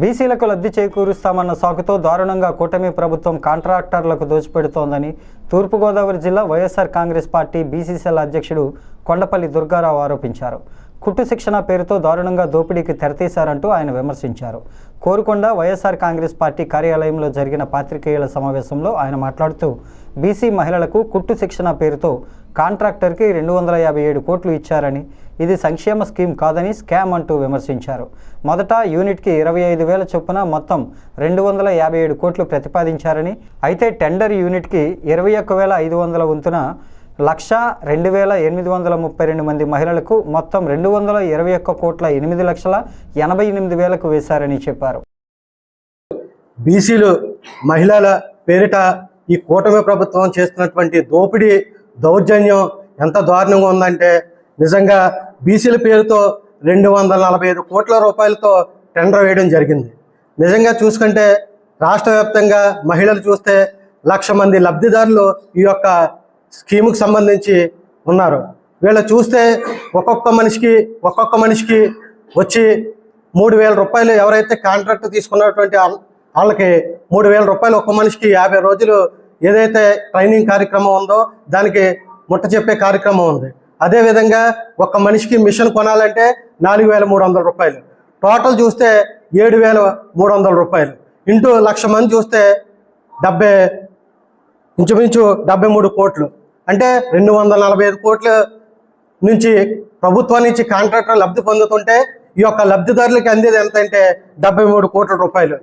బీసీలకు లబ్ధి చేకూరుస్తామన్న సాకుతో దారుణంగా కూటమి ప్రభుత్వం కాంట్రాక్టర్లకు దోచిపెడుతోందని తూర్పుగోదావరి జిల్లా వైఎస్ఆర్ కాంగ్రెస్ పార్టీ బీసీసీఎల్ అధ్యక్షుడు కొండపల్లి దుర్గారావు ఆరోపించారు. కుట్టు శిక్షణ పేరుతో దారుణంగా దోపిడీకి తెరతీశారంటూ ఆయన విమర్శించారు. కోరుకొండ వైఎస్ఆర్ కాంగ్రెస్ పార్టీ కార్యాలయంలో జరిగిన పాత్రికేయుల సమావేశంలో ఆయన మాట్లాడుతూ బీసీ మహిళలకు కుట్టు శిక్షణ పేరుతో కాంట్రాక్టర్కి 257 కోట్లు ఇచ్చారని, ఇది సంక్షేమ స్కీమ్ కాదని స్కామ్ అంటూ విమర్శించారు. మొదట యూనిట్కి 25,000 చొప్పున మొత్తం 257 కోట్లు ప్రతిపాదించారని, అయితే టెండర్ యూనిట్కి 21,500 వంతున 1,02,832 మంది మహిళలకు మొత్తం 221 కోట్ల 8,88,000కు వేశారని చెప్పారు. బీసీలు మహిళల పేరిట ఈ కూటమి ప్రభుత్వం చేస్తున్నటువంటి దోపిడీ దౌర్జన్యం ఎంత దారుణంగా ఉందంటే, నిజంగా బీసీల పేరుతో 245 కోట్ల రూపాయలతో టెండర్ వేయడం జరిగింది. నిజంగా చూసుకుంటే రాష్ట్ర వ్యాప్తంగా మహిళలు చూస్తే 1,00,000 మంది లబ్ధిదారులు ఈ యొక్క స్కీముకు సంబంధించి ఉన్నారు. వీళ్ళు చూస్తే ఒక్కొక్క మనిషికి వచ్చి 3,000 రూపాయలు, ఎవరైతే కాంట్రాక్ట్ తీసుకున్నటువంటి వాళ్ళకి 3,000 రూపాయలు, ఒక్క మనిషికి 50 రోజులు ఏదైతే ట్రైనింగ్ కార్యక్రమం ఉందో దానికి ముట్ట చెప్పే కార్యక్రమం ఉంది. అదేవిధంగా ఒక్క మనిషికి మిషన్ కొనాలంటే 4,300 రూపాయలు, టోటల్ చూస్తే 7,300 రూపాయలు ఇంటూ 1,00,000 మంది చూస్తే ఇంచుమించు 73 కోట్లు, అంటే 245 కోట్ల నుంచి ప్రభుత్వం నుంచి కాంట్రాక్టర్ లబ్ధి పొందుతుంటే ఈ యొక్క లబ్ధిదారులకి అందేది ఎంత అంటే 73 కోట్ల రూపాయలు.